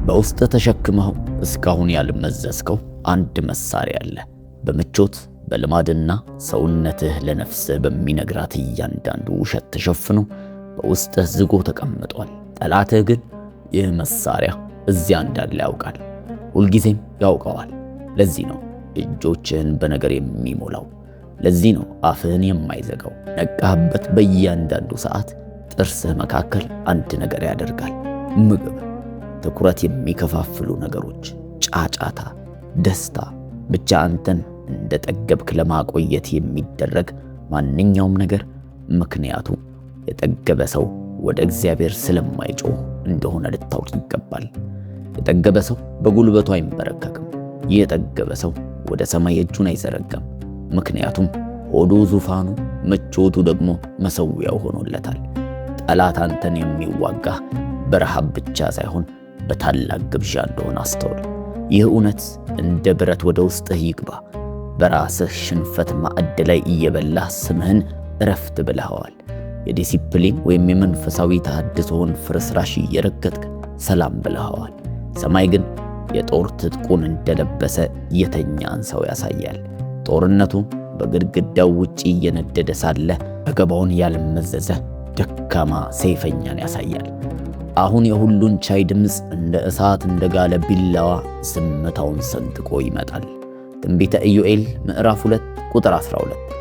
በውስጥ ተሸክመው እስካሁን ያልመዘዝከው አንድ መሳሪያ አለ። በምቾት በልማድና ሰውነትህ ለነፍስህ በሚነግራት እያንዳንዱ ውሸት ተሸፍኖ በውስጥህ ዝጎ ተቀምጧል። ጠላትህ ግን ይህ መሳሪያ እዚያ እንዳለ ያውቃል፣ ሁልጊዜም ያውቀዋል። ለዚህ ነው እጆችህን በነገር የሚሞላው። ለዚህ ነው አፍህን የማይዘጋው። ነቃህበት በእያንዳንዱ ሰዓት ጥርስህ መካከል አንድ ነገር ያደርጋል። ምግብ፣ ትኩረት የሚከፋፍሉ ነገሮች፣ ጫጫታ፣ ደስታ፣ ብቻ አንተን እንደ ጠገብክ ለማቆየት የሚደረግ ማንኛውም ነገር። ምክንያቱ የጠገበ ሰው ወደ እግዚአብሔር ስለማይጮህ እንደሆነ ልታውቅ ይገባል። የጠገበ ሰው በጉልበቱ አይንበረከክም። የጠገበ ሰው ወደ ሰማይ እጁን አይዘረጋም። ምክንያቱም ሆዱ ዙፋኑ፣ ምቾቱ ደግሞ መሠዊያው ሆኖለታል። ጠላት አንተን የሚዋጋህ በረሃብ ብቻ ሳይሆን በታላቅ ግብዣ እንደሆነ አስተውል። ይህ እውነት እንደ ብረት ወደ ውስጥህ ይግባ። በራስህ ሽንፈት ማዕድ ላይ እየበላህ ስምህን እረፍት ብለኸዋል። የዲሲፕሊን ወይም የመንፈሳዊ ተሐድሶውን ፍርስራሽ እየረገጥክ ሰላም ብለኸዋል። ሰማይ ግን የጦር ትጥቁን እንደለበሰ የተኛን ሰው ያሳያል። ጦርነቱ በግድግዳው ውጪ እየነደደ ሳለ ገባውን ያልመዘዘ ደካማ ሰይፈኛን ያሳያል። አሁን የሁሉን ቻይ ድምፅ እንደ እሳት እንደ ጋለ ቢላዋ ዝምታውን ሰንጥቆ ይመጣል። ትንቢተ ኢዮኤል ምዕራፍ 2 ቁጥር 12።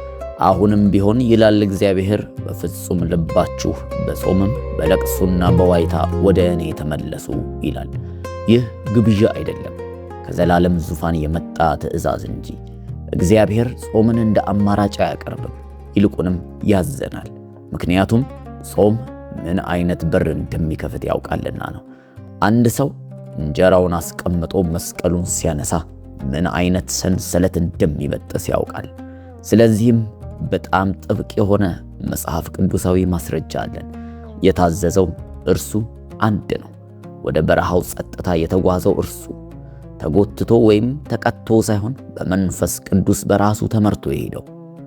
አሁንም ቢሆን ይላል እግዚአብሔር፣ በፍጹም ልባችሁ በጾምም በለቅሶና በዋይታ ወደ እኔ ተመለሱ ይላል። ይህ ግብዣ አይደለም፣ ከዘላለም ዙፋን የመጣ ትእዛዝ እንጂ። እግዚአብሔር ጾምን እንደ አማራጭ አያቀርብም፣ ይልቁንም ያዘናል። ምክንያቱም ጾም ምን አይነት በር እንደሚከፍት ያውቃልና ነው። አንድ ሰው እንጀራውን አስቀምጦ መስቀሉን ሲያነሳ ምን አይነት ሰንሰለት እንደሚበጥስ ያውቃል። ስለዚህም በጣም ጥብቅ የሆነ መጽሐፍ ቅዱሳዊ ማስረጃ አለን። የታዘዘው እርሱ አንድ ነው። ወደ በረሃው ጸጥታ የተጓዘው እርሱ ተጎትቶ ወይም ተቀጥቶ ሳይሆን በመንፈስ ቅዱስ በራሱ ተመርቶ የሄደው።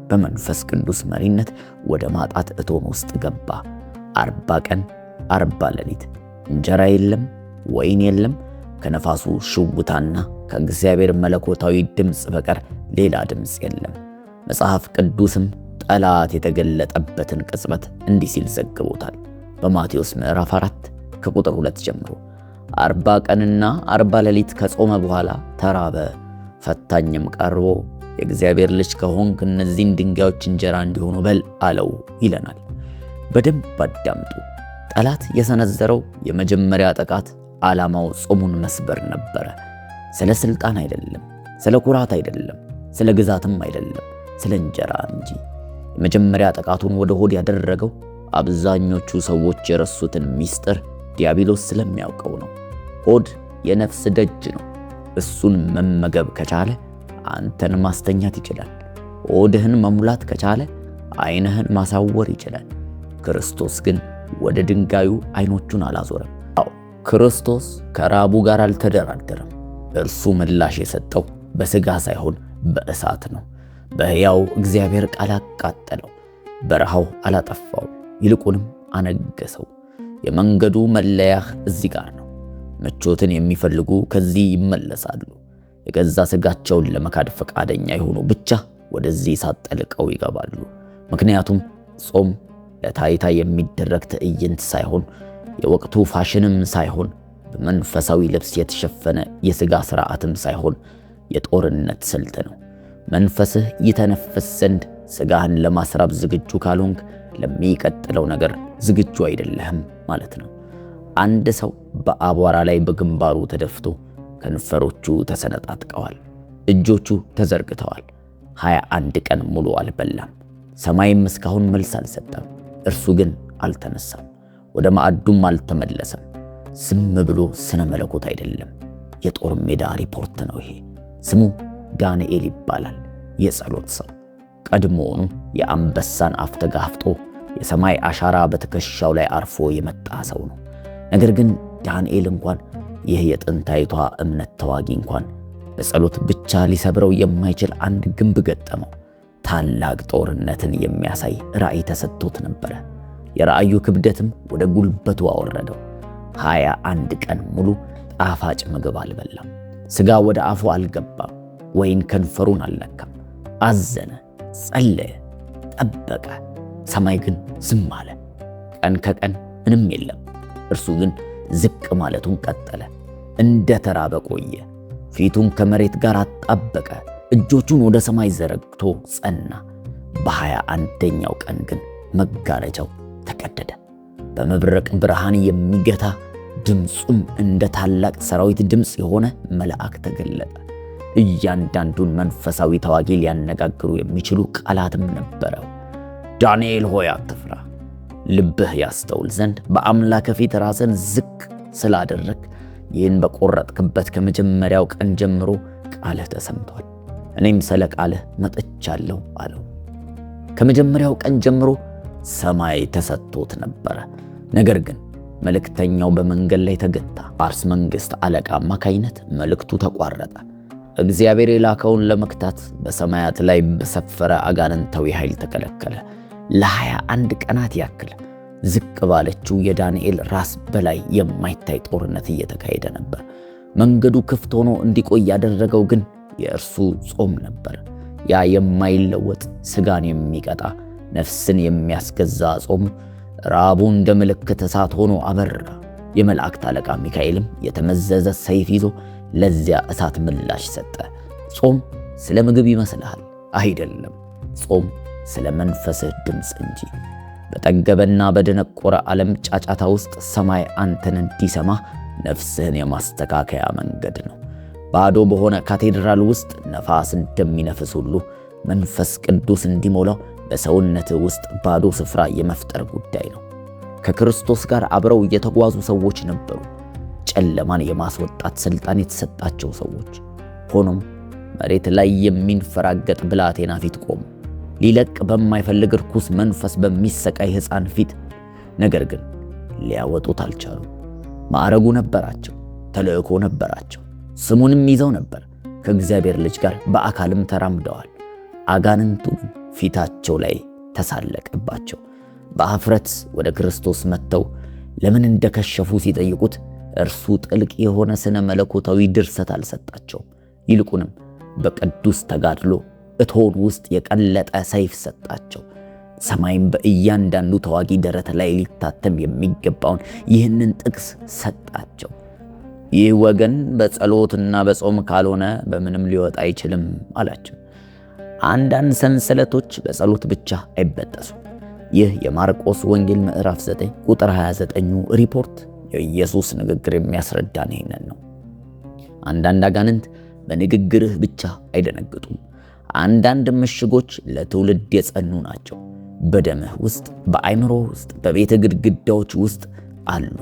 በመንፈስ ቅዱስ መሪነት ወደ ማጣት እቶን ውስጥ ገባ። 40 ቀን 40 ሌሊት እንጀራ የለም፣ ወይን የለም፣ ከነፋሱ ሽውታና ከእግዚአብሔር መለኮታዊ ድምፅ በቀር ሌላ ድምፅ የለም። መጽሐፍ ቅዱስም ጠላት የተገለጠበትን ቅጽበት እንዲህ ሲል ዘግቦታል። በማቴዎስ ምዕራፍ 4 ከቁጥር 2 ጀምሮ 40 ቀንና 40 ሌሊት ከጾመ በኋላ ተራበ። ፈታኝም ቀርቦ የእግዚአብሔር ልጅ ከሆንክ እነዚህን ድንጋዮች እንጀራ እንዲሆኑ በል አለው ይለናል። በደንብ አዳምጡ። ጠላት የሰነዘረው የመጀመሪያ ጥቃት ዓላማው ጾሙን መስበር ነበረ። ስለ ስልጣን አይደለም፣ ስለ ኩራት አይደለም፣ ስለ ግዛትም አይደለም፣ ስለ እንጀራ እንጂ። የመጀመሪያ ጥቃቱን ወደ ሆድ ያደረገው አብዛኞቹ ሰዎች የረሱትን ሚስጥር ዲያብሎስ ስለሚያውቀው ነው። ሆድ የነፍስ ደጅ ነው። እሱን መመገብ ከቻለ አንተን ማስተኛት ይችላል። ሆድህን መሙላት ከቻለ ዓይንህን ማሳወር ይችላል። ክርስቶስ ግን ወደ ድንጋዩ ዓይኖቹን አላዞረም። ክርስቶስ ከራቡ ጋር አልተደራደረም። እርሱ ምላሽ የሰጠው በሥጋ ሳይሆን በእሳት ነው። በሕያው እግዚአብሔር ቃል አቃጠለው። በረሃው አላጠፋው፣ ይልቁንም አነገሰው። የመንገዱ መለያህ እዚህ ጋር ነው። ምቾትን የሚፈልጉ ከዚህ ይመለሳሉ። የገዛ ሥጋቸውን ለመካድ ፈቃደኛ የሆኑ ብቻ ወደዚህ እሳት ጠልቀው ይገባሉ። ምክንያቱም ጾም ለታይታ የሚደረግ ትዕይንት ሳይሆን፣ የወቅቱ ፋሽንም ሳይሆን፣ በመንፈሳዊ ልብስ የተሸፈነ የሥጋ ሥርዓትም ሳይሆን የጦርነት ስልት ነው። መንፈስህ ይተነፍስ ዘንድ ሥጋህን ለማስራብ ዝግጁ ካልሆንክ ለሚቀጥለው ነገር ዝግጁ አይደለህም ማለት ነው። አንድ ሰው በአቧራ ላይ በግንባሩ ተደፍቶ ከንፈሮቹ ተሰነጣጥቀዋል፣ እጆቹ ተዘርግተዋል። 21 ቀን ሙሉ አልበላም። ሰማይም እስካሁን መልስ አልሰጠም። እርሱ ግን አልተነሳም፣ ወደ ማዕዱም አልተመለሰም። ዝም ብሎ ስነ መለኮት አይደለም፣ የጦር ሜዳ ሪፖርት ነው ይሄ። ስሙ ዳንኤል ይባላል። የጸሎት ሰው፣ ቀድሞውኑ የአንበሳን አፍ ተጋፍጦ የሰማይ አሻራ በትከሻው ላይ አርፎ የመጣ ሰው ነው። ነገር ግን ዳንኤል እንኳን ይህ የጥንታይቷ እምነት ተዋጊ እንኳን በጸሎት ብቻ ሊሰብረው የማይችል አንድ ግንብ ገጠመው። ታላቅ ጦርነትን የሚያሳይ ራእይ ተሰጥቶት ነበረ። የራእዩ ክብደትም ወደ ጉልበቱ አወረደው። 21 ቀን ሙሉ ጣፋጭ ምግብ አልበላም። ሥጋ ወደ አፉ አልገባም፣ ወይን ከንፈሩን አልነካም። አዘነ፣ ጸለየ፣ ጠበቀ። ሰማይ ግን ዝም አለ። ቀን ከቀን ምንም የለም። እርሱ ግን ዝቅ ማለቱን ቀጠለ። እንደ ተራበ ቆየ። ፊቱን ከመሬት ጋር አጣበቀ። እጆቹን ወደ ሰማይ ዘረግቶ ጸና። በ21ኛው ቀን ግን መጋረጃው ተቀደደ። በመብረቅ ብርሃን የሚገታ ድምፁም እንደ ታላቅ ሰራዊት ድምፅ የሆነ መልአክ ተገለጠ። እያንዳንዱን መንፈሳዊ ተዋጊ ሊያነጋግሩ የሚችሉ ቃላትም ነበረው። ዳንኤል ሆይ አትፍራ፣ ልብህ ያስተውል ዘንድ በአምላክ ፊት ራስን ዝቅ ስላደረግ ይህን በቆረጥክበት ከመጀመሪያው ቀን ጀምሮ ቃልህ ተሰምቷል። እኔም ስለ ቃልህ መጥቻለሁ አለው። ከመጀመሪያው ቀን ጀምሮ ሰማይ ተሰጥቶት ነበረ። ነገር ግን መልእክተኛው በመንገድ ላይ ተገታ። ፋርስ መንግሥት አለቃ አማካይነት መልእክቱ ተቋረጠ። እግዚአብሔር የላከውን ለመክታት በሰማያት ላይ በሰፈረ አጋንንታዊ ኃይል ተከለከለ። ለ21 ቀናት ያክል ዝቅ ባለችው የዳንኤል ራስ በላይ የማይታይ ጦርነት እየተካሄደ ነበር። መንገዱ ክፍት ሆኖ እንዲቆይ ያደረገው ግን የእርሱ ጾም ነበር። ያ የማይለወጥ ሥጋን የሚቀጣ ነፍስን የሚያስገዛ ጾም ራቡ እንደ ምልክት እሳት ሆኖ አበራ። የመላእክት አለቃ ሚካኤልም የተመዘዘ ሰይፍ ይዞ ለዚያ እሳት ምላሽ ሰጠ። ጾም ስለ ምግብ ይመስልሃል? አይደለም። ጾም ስለ መንፈስህ ድምፅ እንጂ። በጠገበና በደነቆረ ዓለም ጫጫታ ውስጥ ሰማይ አንተን እንዲሰማ ነፍስህን የማስተካከያ መንገድ ነው። ባዶ በሆነ ካቴድራል ውስጥ ነፋስ እንደሚነፍስ ሁሉ መንፈስ ቅዱስ እንዲሞላው በሰውነትህ ውስጥ ባዶ ስፍራ የመፍጠር ጉዳይ ነው። ከክርስቶስ ጋር አብረው የተጓዙ ሰዎች ነበሩ፣ ጨለማን የማስወጣት ሥልጣን የተሰጣቸው ሰዎች። ሆኖም መሬት ላይ የሚንፈራገጥ ብላቴና ፊት ቆሙ፣ ሊለቅ በማይፈልግ ርኩስ መንፈስ በሚሰቃይ ሕፃን ፊት። ነገር ግን ሊያወጡት አልቻሉ። ማዕረጉ ነበራቸው፣ ተልእኮ ነበራቸው፣ ስሙንም ይዘው ነበር። ከእግዚአብሔር ልጅ ጋር በአካልም ተራምደዋል። አጋንንቱ ግን ፊታቸው ላይ ተሳለቀባቸው። በአፍረት ወደ ክርስቶስ መጥተው ለምን እንደከሸፉ ሲጠይቁት እርሱ ጥልቅ የሆነ ስነ መለኮታዊ ድርሰት አልሰጣቸውም። ይልቁንም በቅዱስ ተጋድሎ እቶን ውስጥ የቀለጠ ሰይፍ ሰጣቸው። ሰማይም በእያንዳንዱ ተዋጊ ደረት ላይ ሊታተም የሚገባውን ይህንን ጥቅስ ሰጣቸው። ይህ ወገን በጸሎትና በጾም ካልሆነ በምንም ሊወጣ አይችልም አላቸው። አንዳንድ ሰንሰለቶች በጸሎት ብቻ አይበጠሱም። ይህ የማርቆስ ወንጌል ምዕራፍ 9 ቁጥር 29 ሪፖርት የኢየሱስ ንግግር የሚያስረዳን ይህንን ነው። አንዳንድ አጋንንት በንግግርህ ብቻ አይደነግጡም። አንዳንድ ምሽጎች ለትውልድ የጸኑ ናቸው። በደምህ ውስጥ፣ በአይምሮ ውስጥ፣ በቤተ ግድግዳዎች ውስጥ አሉ።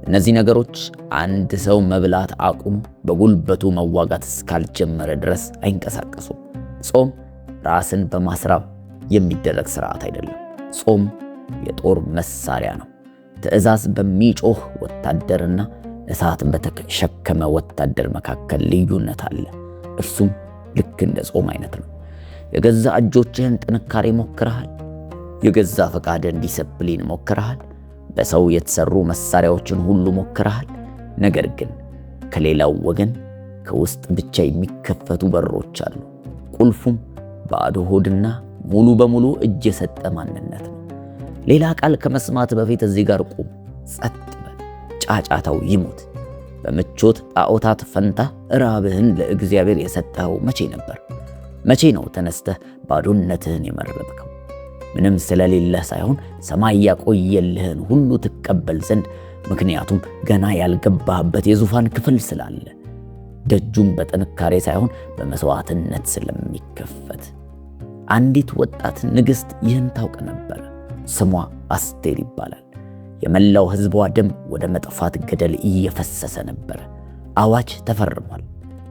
እነዚህ ነገሮች አንድ ሰው መብላት አቁሞ በጉልበቱ መዋጋት እስካልጀመረ ድረስ አይንቀሳቀሱም። ጾም ራስን በማስራብ የሚደረግ ሥርዓት አይደለም። ጾም የጦር መሳሪያ ነው። ትዕዛዝ በሚጮህ ወታደርና እሳት በተሸከመ ወታደር መካከል ልዩነት አለ። እርሱም ልክ እንደ ጾም አይነት ነው። የገዛ እጆችህን ጥንካሬ ሞክረሃል። የገዛ ፈቃድህን ዲስፕሊን ሞክረሃል። በሰው የተሰሩ መሳሪያዎችን ሁሉ ሞክረሃል። ነገር ግን ከሌላው ወገን ከውስጥ ብቻ የሚከፈቱ በሮች አሉ። ቁልፉም ባዶ ሆድና ሙሉ በሙሉ እጅ የሰጠ ማንነት ነው። ሌላ ቃል ከመስማት በፊት እዚህ ጋር ቁም፣ ጸጥ በል፣ ጫጫታው ይሙት። በምቾት ጣዖታት ፈንታ ራብህን ለእግዚአብሔር የሰጠኸው መቼ ነበር? መቼ ነው ተነስተህ ባዶነትህን የመረጥከው? ምንም ስለሌለህ ሳይሆን ሰማይ ያቆየልህን ሁሉ ትቀበል ዘንድ፣ ምክንያቱም ገና ያልገባህበት የዙፋን ክፍል ስላለ፣ ደጁም በጥንካሬ ሳይሆን በመስዋዕትነት ስለሚከፈት። አንዲት ወጣት ንግሥት ይህን ታውቅ ነበር። ስሟ አስቴር ይባላል። የመላው ሕዝቧ ደም ወደ መጥፋት ገደል እየፈሰሰ ነበር። አዋጅ ተፈርሟል።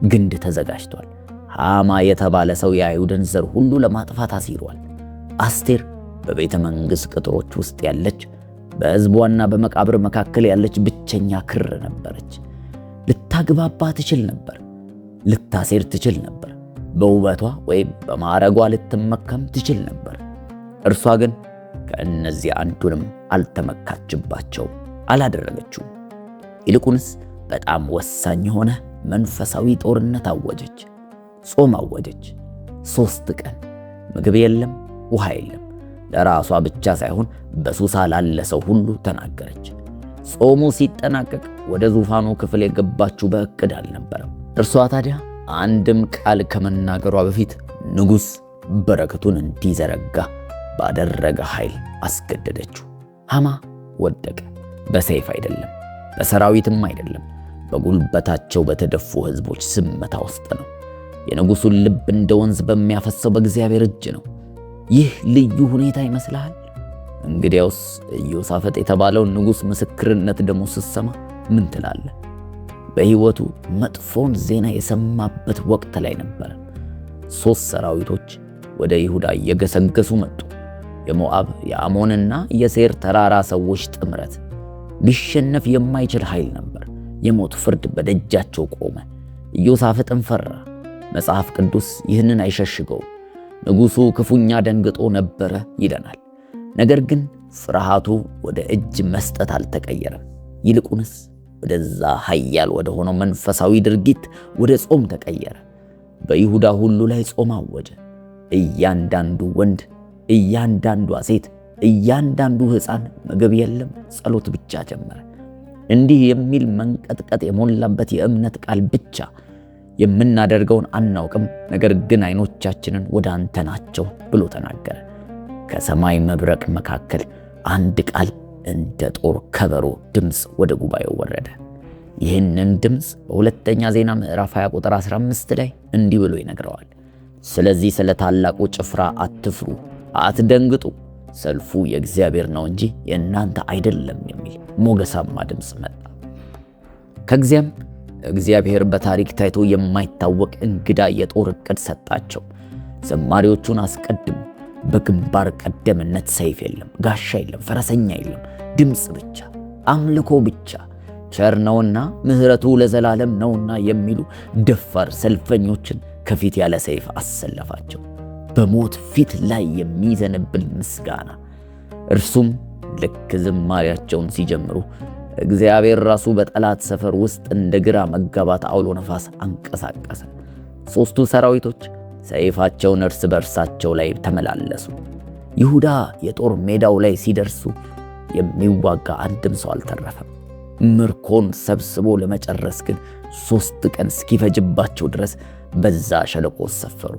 ግንድ ተዘጋጅቷል። ሃማ የተባለ ሰው የአይሁድን ዘር ሁሉ ለማጥፋት አሲሯል። አስቴር በቤተ መንግሥት ቅጥሮች ውስጥ ያለች፣ በሕዝቧና በመቃብር መካከል ያለች ብቸኛ ክር ነበረች። ልታግባባ ትችል ነበር። ልታሴር ትችል ነበር። በውበቷ ወይም በማዕረጓ ልትመካም ትችል ነበር። እርሷ ግን ከእነዚህ አንዱንም አልተመካችባቸው፣ አላደረገችውም። ይልቁንስ በጣም ወሳኝ የሆነ መንፈሳዊ ጦርነት አወጀች። ጾም አወጀች። 3 ቀን ምግብ የለም፣ ውሃ የለም። ለራሷ ብቻ ሳይሆን በሱሳ ላለ ሰው ሁሉ ተናገረች። ጾሙ ሲጠናቀቅ ወደ ዙፋኑ ክፍል የገባችው በእቅድ አልነበረም። እርሷ ታዲያ አንድም ቃል ከመናገሯ በፊት ንጉሥ በረከቱን እንዲዘረጋ ባደረገ ኃይል አስገደደችው። ሐማ ወደቀ። በሰይፍ አይደለም፣ በሰራዊትም አይደለም፣ በጉልበታቸው በተደፉ ሕዝቦች ዝምታ ውስጥ ነው። የንጉሡን ልብ እንደ ወንዝ በሚያፈሰው በእግዚአብሔር እጅ ነው። ይህ ልዩ ሁኔታ ይመስልሃል? እንግዲያውስ ኢዮሳፍጥ የተባለውን ንጉሥ ምስክርነት ደግሞ ስትሰማ ምን ትላለህ? በሕይወቱ መጥፎን ዜና የሰማበት ወቅት ላይ ነበር። 3 ሰራዊቶች ወደ ይሁዳ እየገሰገሱ መጡ። የሞዓብ የአሞንና የሴር ተራራ ሰዎች ጥምረት። ሊሸነፍ የማይችል ኃይል ነበር። የሞት ፍርድ በደጃቸው ቆመ። ኢዮሳፍጥም ፈራ። መጽሐፍ ቅዱስ ይህንን አይሸሽገውም። ንጉሡ ክፉኛ ደንግጦ ነበረ ይለናል። ነገር ግን ፍርሃቱ ወደ እጅ መስጠት አልተቀየረም። ይልቁንስ ወደዛ ኃያል ወደ ሆነው መንፈሳዊ ድርጊት ወደ ጾም ተቀየረ። በይሁዳ ሁሉ ላይ ጾም አወጀ። እያንዳንዱ ወንድ፣ እያንዳንዷ ሴት፣ እያንዳንዱ ሕፃን ምግብ የለም፣ ጸሎት ብቻ ጀመረ። እንዲህ የሚል መንቀጥቀጥ የሞላበት የእምነት ቃል ብቻ የምናደርገውን አናውቅም፣ ነገር ግን ዓይኖቻችንን ወደ አንተ ናቸው ብሎ ተናገረ። ከሰማይ መብረቅ መካከል አንድ ቃል እንደ ጦር ከበሮ ድምፅ ወደ ጉባኤው ወረደ። ይህንን ድምፅ በሁለተኛ ዜና ምዕራፍ 20 ቁጥር 15 ላይ እንዲህ ብሎ ይነግረዋል። ስለዚህ ስለ ታላቁ ጭፍራ አትፍሩ፣ አትደንግጡ፣ ሰልፉ የእግዚአብሔር ነው እንጂ የእናንተ አይደለም የሚል ሞገሳማ ድምፅ መጣ። ከዚያም እግዚአብሔር በታሪክ ታይቶ የማይታወቅ እንግዳ የጦር ዕቅድ ሰጣቸው። ዘማሪዎቹን አስቀድሙ። በግንባር ቀደምነት ሰይፍ የለም፣ ጋሻ የለም፣ ፈረሰኛ የለም፣ ድምፅ ብቻ፣ አምልኮ ብቻ። ቸር ነውና ምሕረቱ ለዘላለም ነውና የሚሉ ደፋር ሰልፈኞችን ከፊት ያለ ሰይፍ አሰለፋቸው። በሞት ፊት ላይ የሚዘንብል ምስጋና። እርሱም ልክ ዝማሪያቸውን ሲጀምሩ እግዚአብሔር ራሱ በጠላት ሰፈር ውስጥ እንደ ግራ መጋባት አውሎ ነፋስ አንቀሳቀሰ። 3ቱ ሰራዊቶች ሰይፋቸውን እርስ በርሳቸው ላይ ተመላለሱ። ይሁዳ የጦር ሜዳው ላይ ሲደርሱ የሚዋጋ አንድም ሰው አልተረፈም። ምርኮን ሰብስቦ ለመጨረስ ግን 3 ቀን እስኪፈጅባቸው ድረስ በዛ ሸለቆ ሰፈሩ።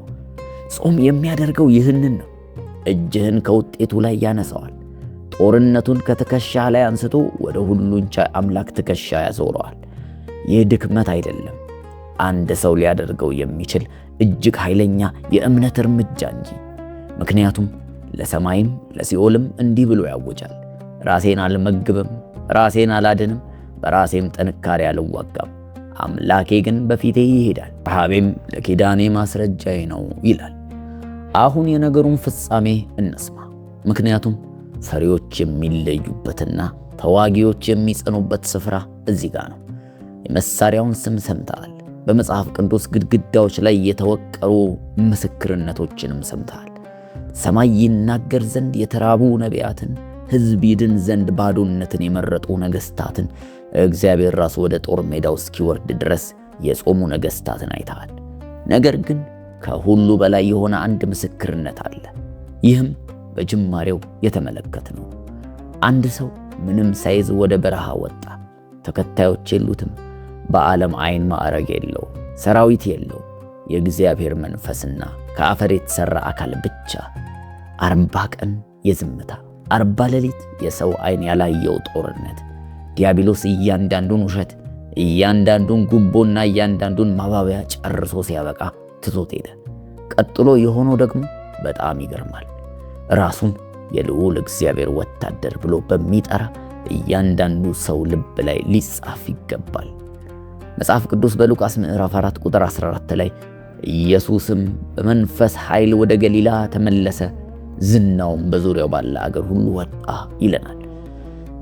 ጾም የሚያደርገው ይህንን ነው። እጅህን ከውጤቱ ላይ ያነሳዋል። ጦርነቱን ከትከሻ ላይ አንስቶ ወደ ሁሉን ቻይ አምላክ ትከሻ ያዞረዋል። ይህ ድክመት አይደለም፣ አንድ ሰው ሊያደርገው የሚችል እጅግ ኃይለኛ የእምነት እርምጃ እንጂ። ምክንያቱም ለሰማይም ለሲኦልም እንዲህ ብሎ ያውጃል፣ ራሴን አልመግብም፣ ራሴን አላድንም፣ በራሴም ጥንካሬ አልዋጋም፣ አምላኬ ግን በፊቴ ይሄዳል፣ ረሃቤም ለኪዳኔ ማስረጃዬ ነው ይላል። አሁን የነገሩን ፍጻሜ እንስማ። ምክንያቱም ፈሪዎች የሚለዩበትና ተዋጊዎች የሚጸኑበት ስፍራ እዚህ ጋር ነው። የመሳሪያውን ስም ሰምተሃል። በመጽሐፍ ቅዱስ ግድግዳዎች ላይ የተወቀሩ ምስክርነቶችንም ሰምተሃል። ሰማይ ይናገር ዘንድ የተራቡ ነቢያትን፣ ሕዝብ ይድን ዘንድ ባዶነትን የመረጡ ነገሥታትን፣ እግዚአብሔር ራሱ ወደ ጦር ሜዳው እስኪወርድ ድረስ የጾሙ ነገሥታትን አይተሃል። ነገር ግን ከሁሉ በላይ የሆነ አንድ ምስክርነት አለ። ይህም በጅማሬው የተመለከትነው። አንድ ሰው ምንም ሳይዝ ወደ በረሃ ወጣ። ተከታዮች የሉትም። በዓለም ዓይን ማዕረግ የለው፣ ሰራዊት የለው፣ የእግዚአብሔር መንፈስና ከአፈር የተሠራ አካል ብቻ። 40 ቀን የዝምታ 40 ሌሊት የሰው ዓይን ያላየው ጦርነት። ዲያብሎስ እያንዳንዱን ውሸት፣ እያንዳንዱን ጉቦና እያንዳንዱን ማባቢያ ጨርሶ ሲያበቃ ትቶት ሄደ። ቀጥሎ የሆነው ደግሞ በጣም ይገርማል። ራሱን የልዑል እግዚአብሔር ወታደር ብሎ በሚጠራ እያንዳንዱ ሰው ልብ ላይ ሊጻፍ ይገባል። መጽሐፍ ቅዱስ በሉቃስ ምዕራፍ 4 ቁጥር 14 ላይ ኢየሱስም በመንፈስ ኃይል ወደ ገሊላ ተመለሰ፣ ዝናውም በዙሪያው ባለ አገር ሁሉ ወጣ ይለናል።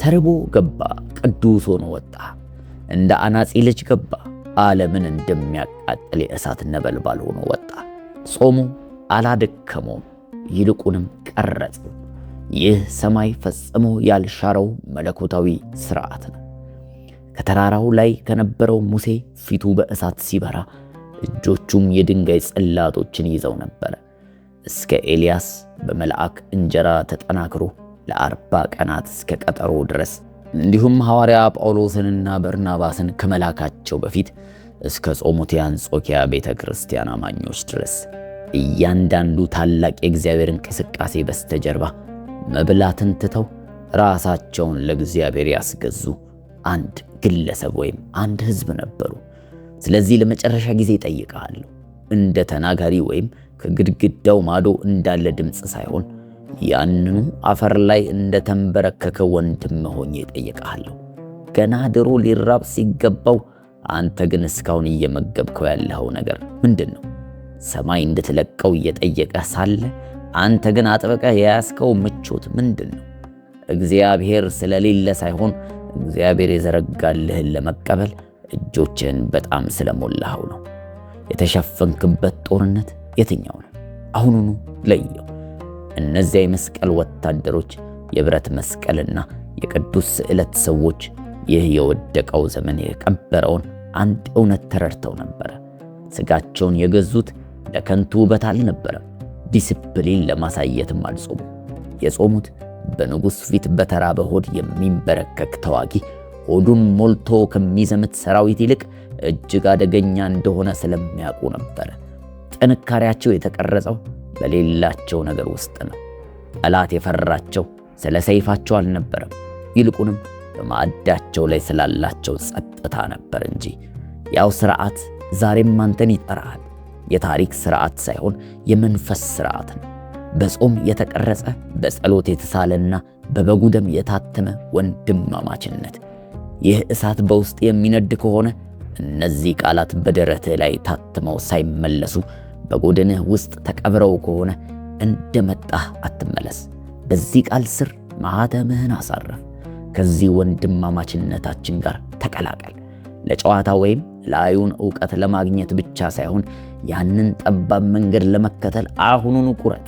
ተርቦ ገባ፣ ቅዱስ ሆኖ ወጣ። እንደ አናጺ ልጅ ገባ፣ ዓለምን እንደሚያቃጥል የእሳት ነበልባል ሆኖ ወጣ። ጾሙ አላደከመውም፣ ይልቁንም ቀረጸ። ይህ ሰማይ ፈጽሞ ያልሻረው መለኮታዊ ሥርዓት ነው። ከተራራው ላይ ከነበረው ሙሴ ፊቱ በእሳት ሲበራ እጆቹም የድንጋይ ጽላቶችን ይዘው ነበር። እስከ ኤልያስ በመልአክ እንጀራ ተጠናክሮ ለ40 ቀናት እስከ ቀጠሮ ድረስ እንዲሁም ሐዋርያ ጳውሎስንና በርናባስን ከመላካቸው በፊት እስከ ጾሙት የአንጾኪያ ቤተ ክርስቲያን አማኞች ድረስ እያንዳንዱ ታላቅ የእግዚአብሔር እንቅስቃሴ በስተጀርባ መብላትን ትተው ራሳቸውን ለእግዚአብሔር ያስገዙ አንድ ግለሰብ ወይም አንድ ሕዝብ ነበሩ። ስለዚህ ለመጨረሻ ጊዜ እጠይቅሃለሁ፣ እንደ ተናጋሪ ወይም ከግድግዳው ማዶ እንዳለ ድምፅ ሳይሆን ያንኑ አፈር ላይ እንደ ተንበረከከ ወንድም ሆኜ እጠይቅሃለሁ። ገና ድሮ ሊራብ ሲገባው አንተ ግን እስካሁን እየመገብከው ያለው ነገር ምንድን ነው? ሰማይ እንድትለቀው እየጠየቀ ሳለ አንተ ግን አጥብቀህ የያዝከው ምቾት ምንድን ነው? እግዚአብሔር ስለሌለ ሳይሆን እግዚአብሔር የዘረጋልህን ለመቀበል እጆችህን በጣም ስለሞላኸው ነው። የተሸፈንክበት ጦርነት የትኛው ነው? አሁኑኑ ለየው። እነዚያ የመስቀል ወታደሮች፣ የብረት መስቀልና የቅዱስ ስዕለት ሰዎች ይህ የወደቀው ዘመን የቀበረውን አንድ እውነት ተረድተው ነበረ። ሥጋቸውን የገዙት ለከንቱ ውበት አልነበረም። ዲስፕሊን ለማሳየትም አልጾሙ። የጾሙት በንጉሥ ፊት በተራበ ሆድ የሚንበረከክ ተዋጊ ሆዱን ሞልቶ ከሚዘምት ሰራዊት ይልቅ እጅግ አደገኛ እንደሆነ ስለሚያውቁ ነበረ። ጥንካሬያቸው የተቀረጸው በሌላቸው ነገር ውስጥ ነው። ጠላት የፈራቸው ስለ ሰይፋቸው አልነበረም፣ ይልቁንም በማዕዳቸው ላይ ስላላቸው ጸጥታ ነበር እንጂ። ያው ሥርዓት ዛሬም አንተን ይጠራሃል። የታሪክ ሥርዓት ሳይሆን የመንፈስ ሥርዓት ነው። በጾም የተቀረጸ በጸሎት የተሳለና በበጉ ደም የታተመ ወንድማማችነት። ይህ እሳት በውስጥ የሚነድ ከሆነ እነዚህ ቃላት በደረትህ ላይ ታትመው ሳይመለሱ በጎድንህ ውስጥ ተቀብረው ከሆነ እንደመጣህ አትመለስ። በዚህ ቃል ስር ማኅተምህን አሳረፍ። ከዚህ ወንድማማችነታችን ጋር ተቀላቀል። ለጨዋታ ወይም ላዩን ዕውቀት ለማግኘት ብቻ ሳይሆን ያንን ጠባብ መንገድ ለመከተል አሁኑኑ ቁረጥ።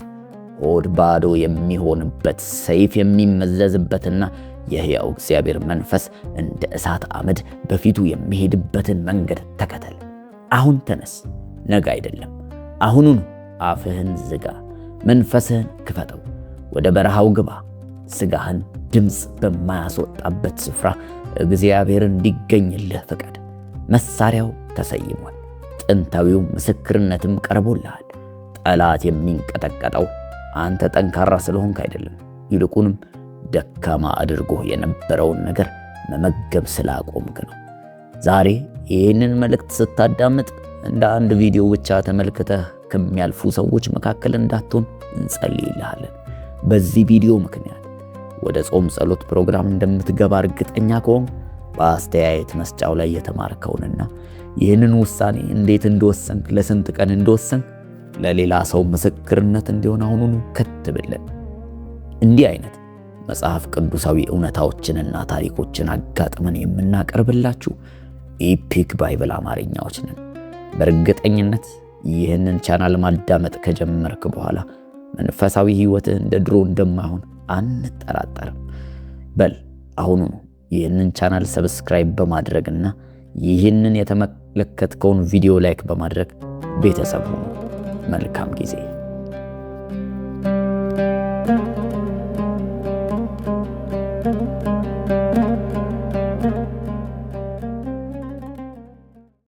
ሆድ ባዶ የሚሆንበት ሰይፍ የሚመዘዝበትና የሕያው እግዚአብሔር መንፈስ እንደ እሳት አመድ በፊቱ የሚሄድበትን መንገድ ተከተል። አሁን ተነስ፣ ነገ አይደለም። አሁኑኑ አፍህን ዝጋ፣ መንፈስህን ክፈተው፣ ወደ በረሃው ግባ። ሥጋህን ድምፅ በማያስወጣበት ስፍራ እግዚአብሔር እንዲገኝልህ ፍቀድ። መሳሪያው ተሰይሟል፣ ጥንታዊው ምስክርነትም ቀርቦልሃል። ጠላት የሚንቀጠቀጠው አንተ ጠንካራ ስለሆንክ አይደለም፣ ይልቁንም ደካማ አድርጎ የነበረውን ነገር መመገብ ስላቆምክ ነው። ዛሬ ይህንን መልእክት ስታዳምጥ እንደ አንድ ቪዲዮ ብቻ ተመልክተህ ከሚያልፉ ሰዎች መካከል እንዳትሆን እንጸልይልሃለን። በዚህ ቪዲዮ ምክንያት ወደ ጾም ጸሎት ፕሮግራም እንደምትገባ እርግጠኛ ከሆንክ በአስተያየት መስጫው ላይ የተማርከውንና ይህንን ውሳኔ እንዴት እንደወሰንክ፣ ለስንት ቀን እንደወሰንክ ለሌላ ሰው ምስክርነት እንዲሆን አሁኑኑ ከትብልን። እንዲህ አይነት መጽሐፍ ቅዱሳዊ እውነታዎችንና ታሪኮችን አጋጥመን የምናቀርብላችሁ ኢፒክ ባይብል አማርኛዎች ነን። በእርግጠኝነት ይህንን ቻናል ማዳመጥ ከጀመርክ በኋላ መንፈሳዊ ሕይወትህ እንደ ድሮ እንደማይሆን አንጠራጠርም። በል አሁኑኑ ይህንን ቻናል ሰብስክራይብ በማድረግና ይህንን የተመለከትከውን ቪዲዮ ላይክ በማድረግ ቤተሰብ ሁኑ። መልካም ጊዜ